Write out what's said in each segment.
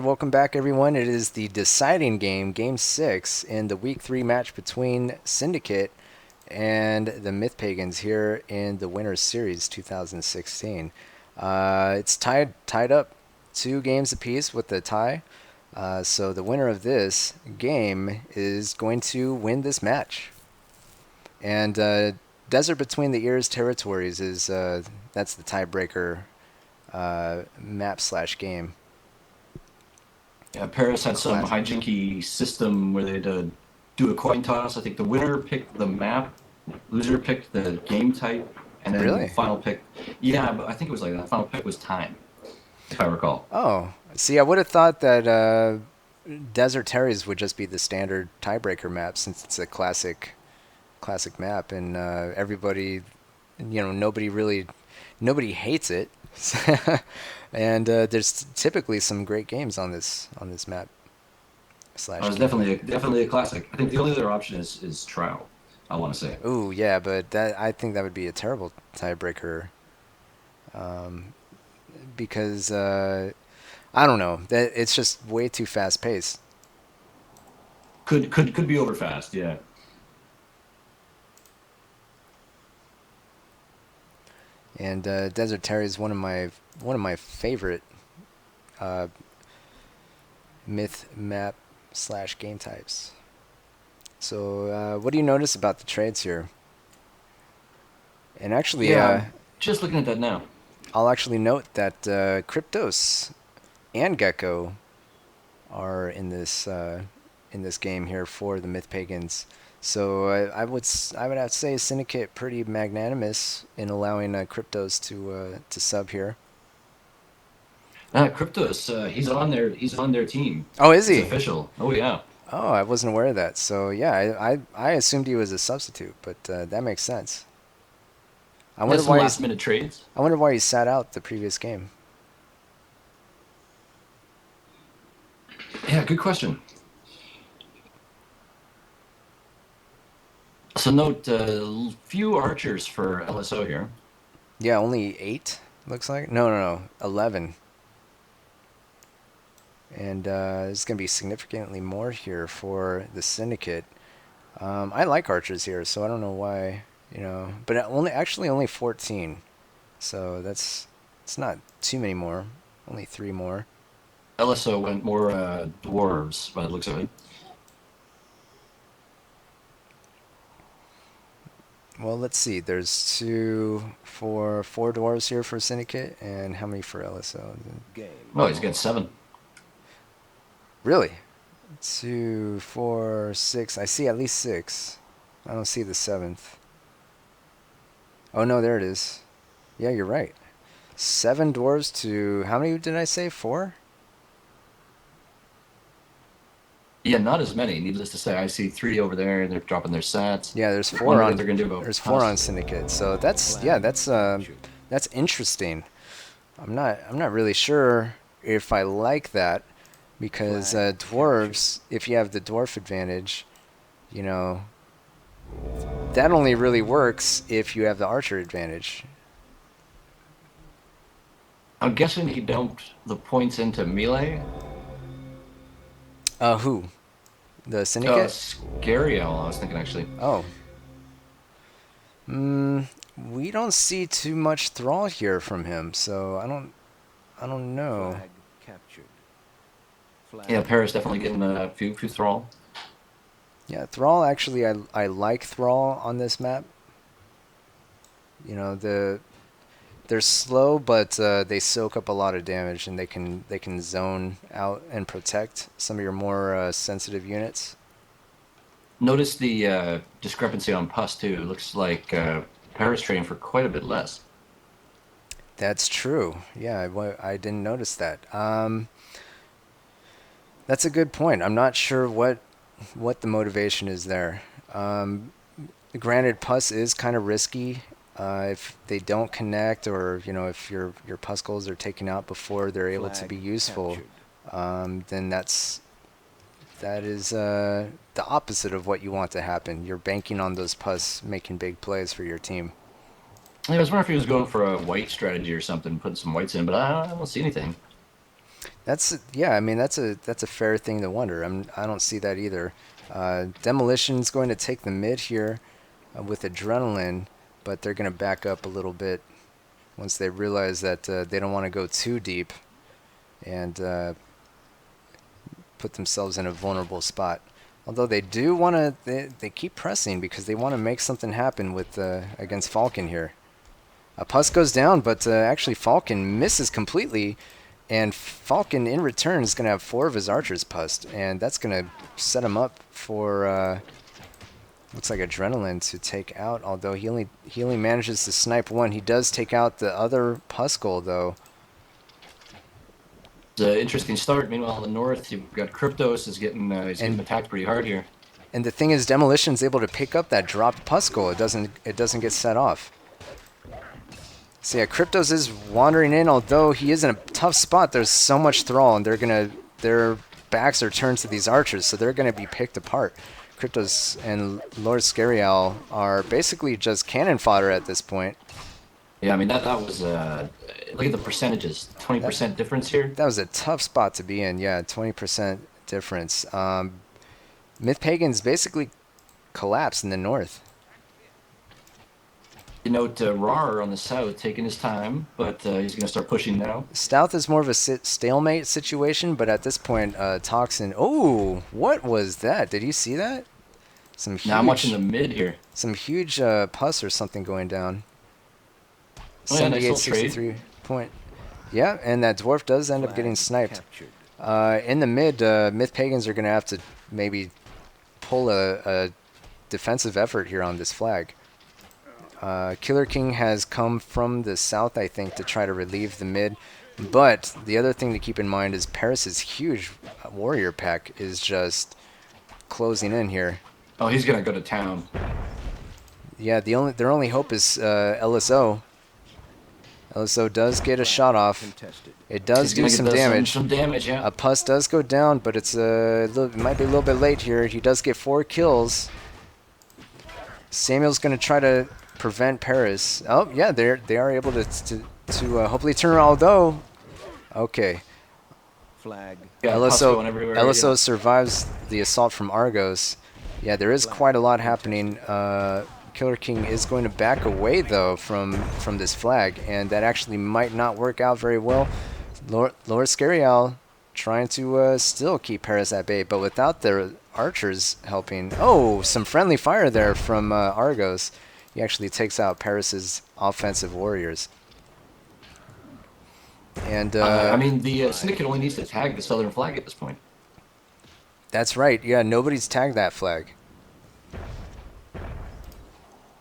right, welcome back, everyone. It is the deciding game, Game 6, in the Week 3 match between Syndicate and the Pagans here in the Winners Series 2016. It's tied up 2 games apiece with the tie. So the winner of this game is going to win this match. And Desert Between the Ears Territories is that's the tiebreaker map/game. Yeah, Paris had some Classic. hijinky system where they'd do a coin toss. I think the winner picked the map, loser picked the game type, and then Really? final pick. Yeah, but I think it was like that. Final pick was time, if I recall. Oh, see, I would have thought that Desert Terrace would just be the standard tiebreaker map since it's a classic map, and everybody, nobody hates it, and there's typically some great games on this map It slash was game. definitely a classic. I think the only other option is trial. I want to say. Ooh, yeah, but I think that would be a terrible tiebreaker um, because I don't know that it's just way too fast paced. Could be over fast. Yeah. And Desert Terry is one of my favorite uh, myth map/game types. So, what do you notice about the trades here? And actually, Yeah. I'm just looking at that now. I'll actually note that Cryptos and Gecko are in this game here for the Myth Pagans. So I would have to say Syndicate pretty magnanimous in allowing Cryptos to sub here. Cryptos, he's on their team. Oh, is It's he? official. Oh yeah. Oh, I wasn't aware of that. So yeah, I assumed he was a substitute, but that makes sense. I Yeah, wonder some why he's last minute trades. I wonder why he sat out the previous game. Yeah, good question. So note few archers for LSO here. Yeah, only 8 looks like. No, 11. And it's gonna be significantly more here for the Syndicate. I like archers here, so I don't know why, but only 14. So it's not too many more. Only 3 more. LSO went more dwarves by the looks of it. Well, let's see. There's 4 dwarves here for Syndicate, and how many for LSO? Oh, he's got 7. Really? 2, 4, 6. I see at least 6. I don't see the 7th. Oh no, there it is. Yeah, you're right. 7 dwarves to how many did I say? 4? Yeah, not as many. Needless to say, I see 3 over there. They're dropping their sats. Yeah, there's 4 Wonder what on they're gonna do about there's 4 on Husk. Syndicate. So that's interesting. I'm not really sure if I like that because dwarves, if you have the dwarf advantage, you know, that only really works if you have the archer advantage. I'm guessing he dumped the points into melee. Who? The Syndicate? Scary Owl, I was thinking actually. Oh. Mm, we don't see too much thrall here from him, so I don't know. Yeah, Paris definitely getting a few thrall. Yeah, thrall actually I like thrall on this map. They're slow, but they soak up a lot of damage, and they can zone out and protect some of your more sensitive units. Notice the discrepancy on Pus too. Looks like Paris trading for quite a bit less. That's true. Yeah, I didn't notice that. That's a good point. I'm not sure what the motivation is there. Granted, Pus is kind of risky. If they don't connect, or if your Pus goals are taken out before they're able to be useful, then that is the opposite of what you want to happen. You're banking on those Pus making big plays for your team. I was wondering if he was going for a white strategy or something, putting some whites in, but I don't see anything. Yeah. I mean, that's a fair thing to wonder. I don't see that either. Demolition's going to take the mid here with adrenaline, but they're going to back up a little bit once they realize that they don't want to go too deep and put themselves in a vulnerable spot. Although they do want to, they keep pressing because they want to make something happen with against Falcon here. A Puss goes down, but actually Falcon misses completely, and Falcon in return is going to have 4 of his archers pussed, and that's going to set him up for looks like adrenaline to take out. Although he only manages to snipe one. He does take out the other Puss goal though. It's an interesting start. Meanwhile, in the north, you've got Kryptos is getting he's getting And attacked pretty hard here. and the thing is, Demolition's able to pick up that dropped Puss goal. It doesn't get set off. So yeah, Kryptos is wandering in, although he is in a tough spot. There's so much thrall, and their backs are turned to these archers, so they're gonna be picked apart. Kryptos and Lord Scarial are basically just cannon fodder at this point. Yeah, I mean that was look at the percentages, That 20% difference here. that was a tough spot to be in. Yeah, 20% difference. Myth Pagans basically collapsed in the north. You note Rar on the south taking his time, but he's going to start pushing now. South is more of a stalemate situation, but at this point, Toxin. Oh, what was that? Did you see that? Some Now I'm watching huge, the mid here. some huge pus or something going down. Oh yeah, nice little trade. 78-63 point. Yeah, and that dwarf does end up getting sniped. In the mid, Myth Pagans are going to have to maybe pull a defensive effort here on this flag. Killer King has come from the south, I think, to try to relieve the mid. But the other thing to keep in mind is Paris's huge warrior pack is just closing in here. Oh, he's going to go to town. Yeah, their only hope is LSO. LSO does get a shot off. It does do some damage. Some damage, yeah. A Puss does go down, but it might be a little bit late here. He does get 4 kills. Samuel's going to try to prevent Paris. Oh, yeah, they are able to hopefully turn around. Although, okay. Flag. LSO survives the assault from Argos. Yeah, there is quite a lot happening. Killer King is going to back away, though, from this flag, and that actually might not work out very well. Lord Scarial trying to still keep Paris at bay, but without their archers helping. Oh, some friendly fire there from Argos. He actually takes out Paris's offensive warriors. And I mean, the Syndicate only needs to tag the southern flag at this point. That's right. Yeah, nobody's tagged that flag.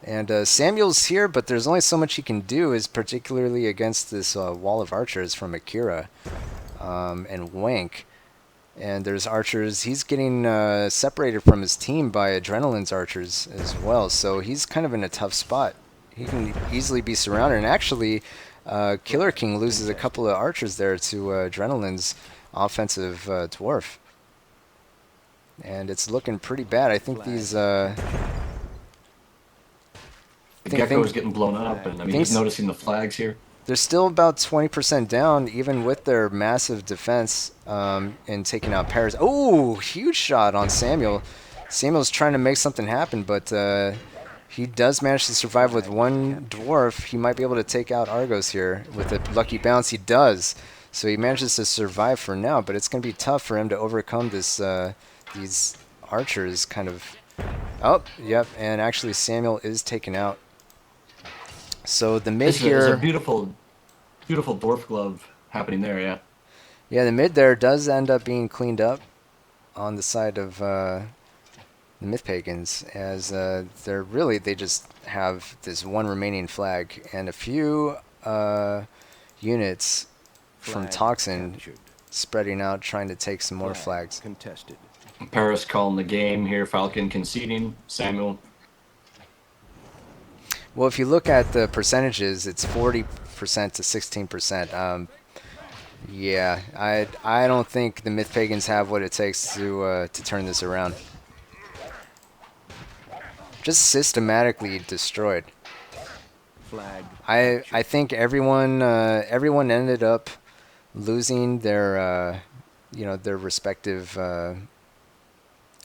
And Samuel's here, but there's only so much he can do, is particularly against this wall of archers from Akira and Wank. And there's archers. He's getting separated from his team by Adrenaline's archers as well. So he's kind of in a tough spot. He can easily be surrounded. And actually, Killer King loses a couple of archers there to Adrenaline's offensive dwarf. And it's looking pretty bad. I think these... The Gecko is getting blown up, and I mean, he's noticing the flags here. They're still about 20% down, even with their massive defense in taking out Paris. Oh, huge shot on Samuel. Samuel's trying to make something happen, but he does manage to survive with one dwarf. He might be able to take out Argos here with a lucky bounce. He does. So he manages to survive for now, but it's going to be tough for him to overcome this these archers kind of... Oh, yep, and actually Samuel is taken out. So the mid here... There's a beautiful dwarf glove happening there, yeah. Yeah, the mid there does end up being cleaned up on the side of the Myth Pagans, as they just have this one remaining flag and a few units from Toxin spreading out, trying to take some more flags. Contested. Paris calling the game here, Falcon conceding, Samuel. Well, if you look at the percentages, it's 40% to 16%. Yeah, I don't think the Myth Pagans have what it takes to turn this around. Just systematically destroyed. Flag. I think everyone ended up losing their their respective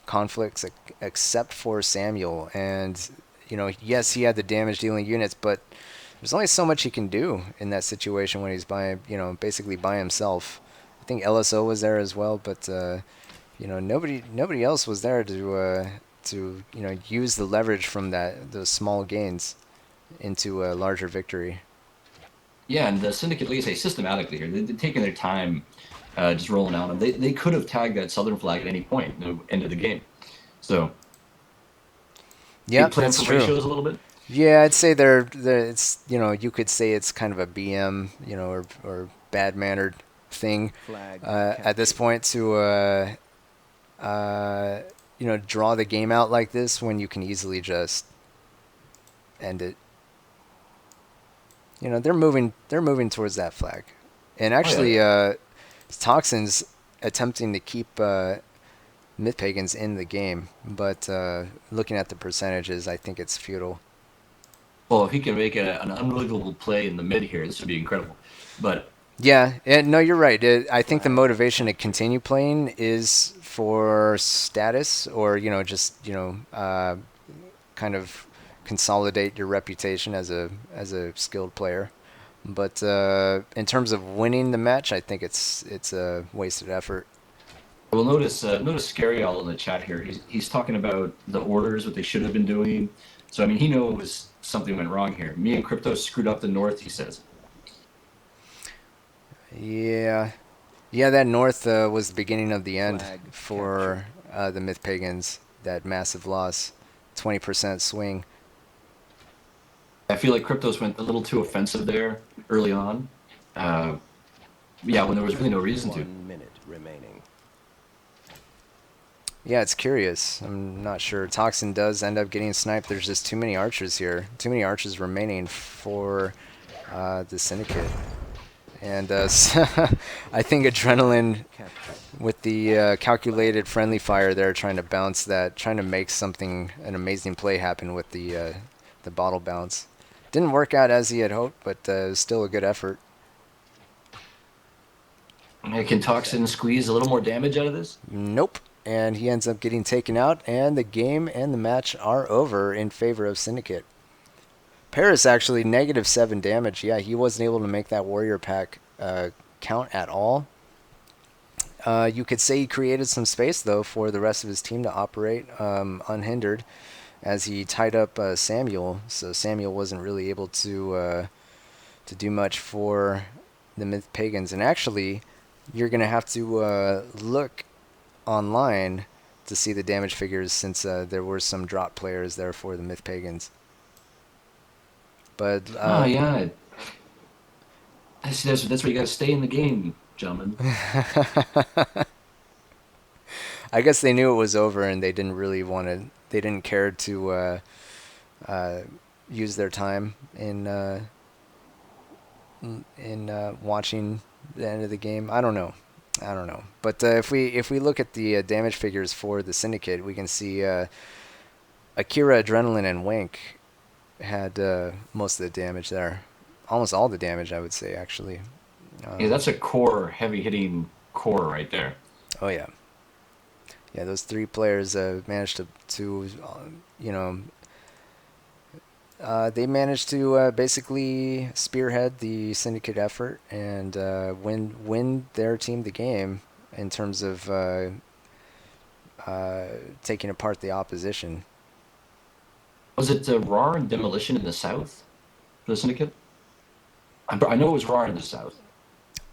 conflicts, except for Samuel. And yes, he had the damage dealing units, but there's only so much he can do in that situation when he's basically by himself. I think LSO was there as well, but nobody else was there to use the leverage from those small gains into a larger victory. Yeah, and the Syndicate, like I say, systematically here, they're taking their time, just rolling out. And they could have tagged that Southern flag at any point in the end of the game. So Yeah, big plan that's for true. ratios a little bit. Yeah, I'd say it's you could say it's kind of a BM, or bad mannered thing Flag at this captured. point to uh, draw the game out like this when you can easily just end it. They're moving towards that flag, and Oh yeah, actually, Toxin's attempting to keep Myth Pagans in the game, but looking at the percentages, I think it's futile. well, if he can make an unbelievable play in the mid here, this would be incredible. But Yeah, and no, you're right. I think the Flag motivation to captured. continue playing is for status, or just kind of consolidate your reputation as a skilled player. But in terms of winning the match, I think it's a wasted effort. we'll notice Scary all in the chat here. He's talking about the orders, what they should have been doing. So I mean, he knows something went wrong here. Me and Crypto screwed up the North. He says. Yeah, yeah. That North was the beginning of the end Flag captured. for the Myth Pagans. That massive loss, 20% swing. I feel like Cryptos went a little too offensive there early on. Uh, yeah, when there was really no reason to. 1 minute remaining. Yeah, it's curious. I'm not sure. Toxin does end up getting sniped. There's just too many archers here. Too many archers remaining for the Syndicate. And I think Adrenaline, Flag captured. with the calculated friendly fire there, trying to bounce that, trying to make an amazing play happen with the bottle bounce. Didn't work out as he had hoped, but it was still a good effort. Can 30 Toxin seconds. squeeze a little more damage out of this? Nope. And he ends up getting taken out, and the game and the match are over in favor of Syndicate. Paris actually -7 damage. Yeah, he wasn't able to make that warrior pack count at all. You could say he created some space though for the rest of his team to operate unhindered, as he tied up Samuel. So Samuel wasn't really able to do much for the Myth Pagans. And actually, you're gonna have to look online to see the damage figures, since there were some drop players there for the Myth Pagans. But Oh yeah, that's where you got to stay in the game, gentlemen. I guess they knew it was over, and they didn't really want to. They didn't care to uh, use their time in watching the end of the game. I don't know. I don't know. But if we look at the damage figures for the Syndicate, we can see Akira, Adrenaline, and Wink had most of the damage there. Almost all the damage, I would say, actually. Yeah, Um, that's a core, heavy hitting core right there. oh yeah, yeah. Those three players managed to they managed to basically spearhead the Syndicate effort and win their team the game in terms of taking apart the opposition. Was it RAR and Demolition in the south for the Syndicate? I know it was RAR in the south.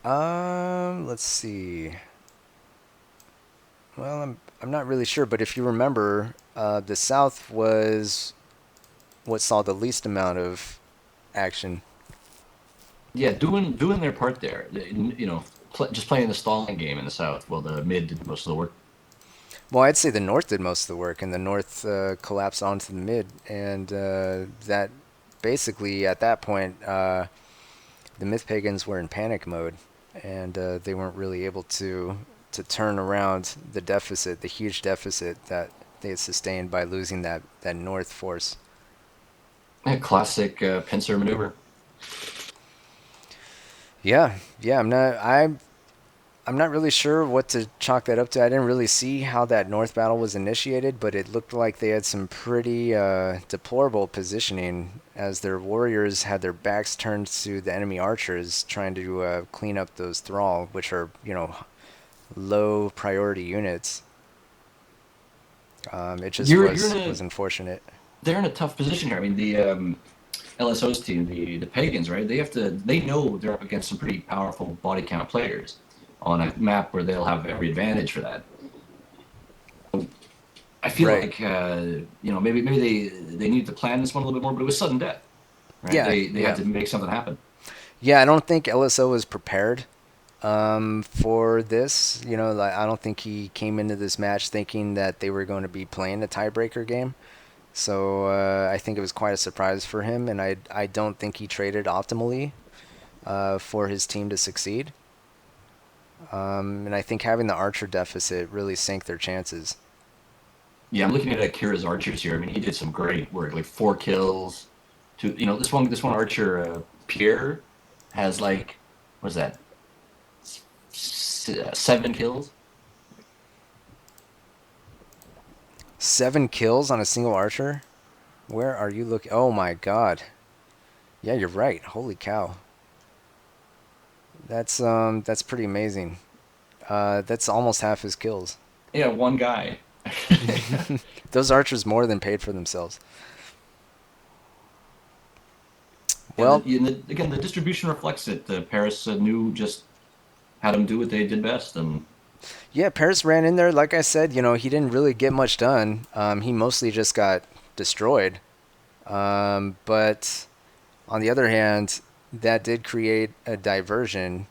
Let's see. Well, I'm not really sure, but if you remember, the South was what saw the least amount of action. Yeah, doing their part there. Just playing the stalling game in the south. Well, the mid did most of the work. Well, I'd say the North did most of the work, and the North collapsed onto the mid, and that basically at that point the Myth Pagans were in panic mode, and they weren't really able to turn around the deficit, the huge deficit that they had sustained by losing that North force. Yeah, classic pincer maneuver. Yeah, yeah. I'm not really sure what to chalk that up to. I didn't really see how that north battle was initiated, but it looked like they had some pretty deplorable positioning as their warriors had their backs turned to the enemy archers, trying to clean up those thrall, which are low priority units. It just You're in was a unfortunate. they're in a tough position here. I mean, the LSO's team, the Pagans, right? They know they're up against some pretty powerful body count players on a map where they'll have every advantage for that. I feel Right. like maybe they needed to plan this one a little bit more, but it was sudden death, right? Yeah. They had Yeah. to make something happen. Yeah. I don't think LSO was prepared for this. Like, I don't think he came into this match thinking that they were going to be playing a tiebreaker game. So I think it was quite a surprise for him, and I don't think he traded optimally for his team to succeed. And I think having the archer deficit really sank their chances. Yeah, I'm looking at Akira's archers here. I mean, he did some great work, like 4 kills. This one archer, Pierre, has like, what's that? 7 kills. 7 kills on a single archer? Where are you looking? Oh my god. Yeah, you're right. Holy cow. That's pretty amazing. That's almost half his kills. Yeah, one guy. Those archers more than paid for themselves. Yeah, Well, again, the distribution reflects it. Paris knew just how to do what they did best, and yeah, Paris ran in there. Like I said, he didn't really get much done. He mostly just got destroyed. But on the other hand, that did create a diversion.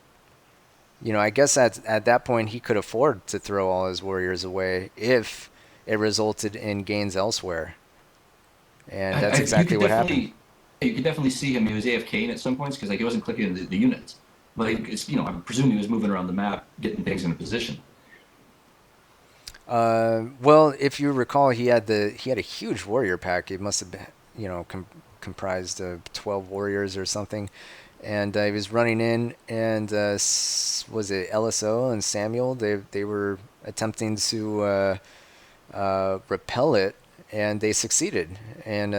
I guess at that point he could afford to throw all his warriors away if it resulted in gains elsewhere, and that's exactly what happened. you could definitely see him. He was AFKing at some points because like he wasn't clicking the units. Like I'm presuming he was moving around the map, getting things in a position. Well, if you recall, he had a huge warrior pack. It must have been comprised of 12 warriors or something, and he was running in, and was it LSO and Samuel? They were attempting to repel it, and they succeeded. And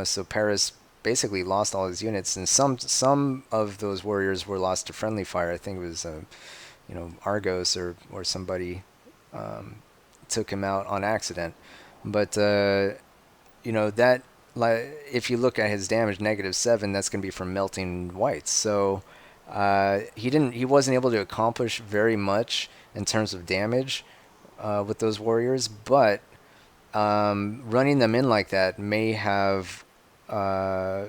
so Paris basically lost all his units, and some of those warriors were lost to friendly fire. I think it was Argos or somebody took him out on accident. But that, like, if you look at his damage, -7, that's going to be from melting whites. So he wasn't able to accomplish very much in terms of damage with those warriors, but running them in like that may have uh,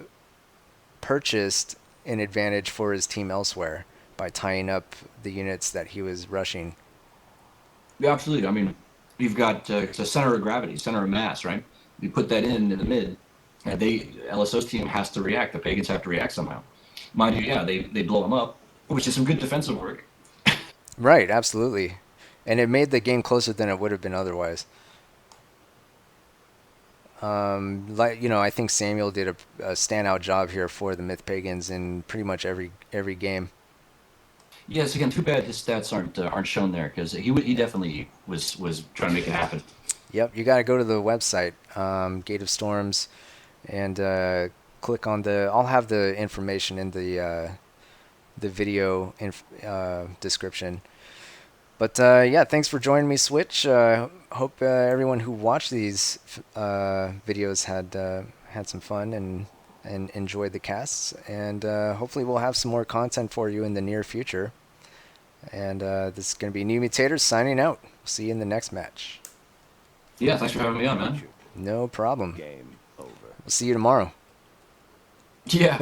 purchased an advantage for his team elsewhere by tying up the units that he was rushing. Yeah, absolutely. I mean, you've got it's a center of gravity, center of mass, right? You put that in the mid, and LSO's team has to react. The Pagans have to react somehow. Mind you, yeah, they blow them up, which is some good defensive work. Right, absolutely. And it made the game closer than it would have been otherwise. I think Samuel did a standout job here for the Myth Pagans in pretty much every game. Yes, again, too bad his stats aren't shown there because he definitely was trying to make it happen. Yep, you got to go to the website, Gate of Storms, and click on the. I'll have the information in the video description. But yeah, thanks for joining me, Switch. Hope everyone who watched these videos had some fun and enjoyed the casts. And hopefully we'll have some more content for you in the near future. And this is going to be New Mutators signing out. See you in the next match. Yeah, thanks for having me on, man. No problem. Game over. We'll see you tomorrow. Yeah.